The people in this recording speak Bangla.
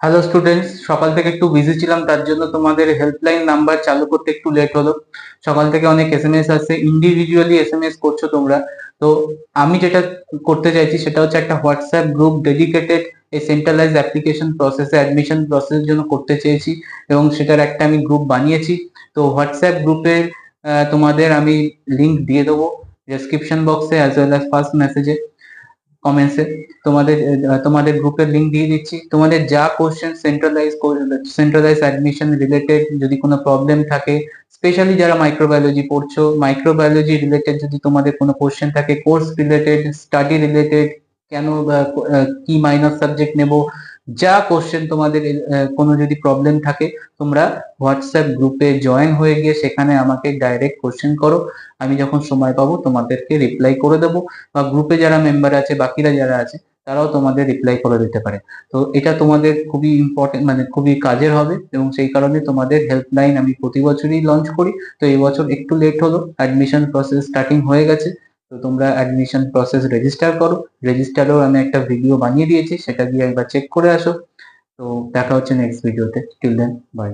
হ্যালো স্টুডেন্টস, সকাল থেকে একটু বিজি ছিলাম, তার জন্য তোমাদের হেল্পলাইন নাম্বার চালু করতে একটু লেট হলো। সকাল থেকে অনেক এসএমএস আসছে, ইন্ডিভিজুয়ালি এসএমএস করছো তোমরা। তো আমি যেটা করতে চাইছি সেটা হচ্ছে একটা হোয়াটসঅ্যাপ গ্রুপ ডেডিকেটেড এই সেন্ট্রালাইজ অ্যাপ্লিকেশন প্রসেসে অ্যাডমিশন প্রসেসের জন্য করতে চেয়েছি, এবং সেটার একটা আমি গ্রুপ বানিয়েছি। তো হোয়াটসঅ্যাপ গ্রুপের তোমাদের আমি লিংক দিয়ে দেবো ডেসক্রিপশন বক্সে অ্যাজ ওয়েল অ্যাজ ফার্স্ট মেসেজে, কমেন্টসে। তোমাদের গ্রুপের লিংক দিয়ে দিচ্ছি। তোমাদের যা কোশ্চেন সেন্ট্রালাইজ অ্যাডমিশন রিলেটেড যদি কোনো প্রবলেম থাকে, স্পেশালি যারা মাইক্রোবায়োলজি পড়ছো, মাইক্রোবায়োলজি রিলেটেড যদি তোমাদের কোনো কোশ্চেন থাকে, কোর্স রিলেটেড, স্টাডি রিলেটেড, কেন কি মাইনর সাবজেক্ট নেব, যা কোশ্চেন তোমাদের কোনো যদি প্রবলেম থাকে, তোমরা হোয়াটসঅ্যাপ গ্রুপে জয়েন হয়ে গিয়ে সেখানে আমাকে ডাইরেক্ট কোশ্চেন করো। আমি যখন সময় পাবো তোমাদেরকে রিপ্লাই করে দেবো, বা গ্রুপে যারা মেম্বার আছে, বাকিরা যারা আছে, তারাও তোমাদের রিপ্লাই করে দিতে পারে। তো এটা তোমাদের খুবই ইম্পর্টেন্ট, মানে খুবই কাজের হবে, এবং সেই কারণে তোমাদের হেল্পলাইন আমি প্রতি বছরই লঞ্চ করি। তো এই বছর একটু লেট হলো, অ্যাডমিশন প্রসেস স্টার্টিং হয়ে গেছে। তো তোমরা অ্যাডমিশন প্রসেস রেজিস্টার করো। রেজিস্টারেও আমি একটা ভিডিও বানিয়ে দিয়েছি, সেটা গিয়ে একবার চেক করে আসো। তো দেখা হচ্ছে নেক্সট ভিডিওতে। Till then, by.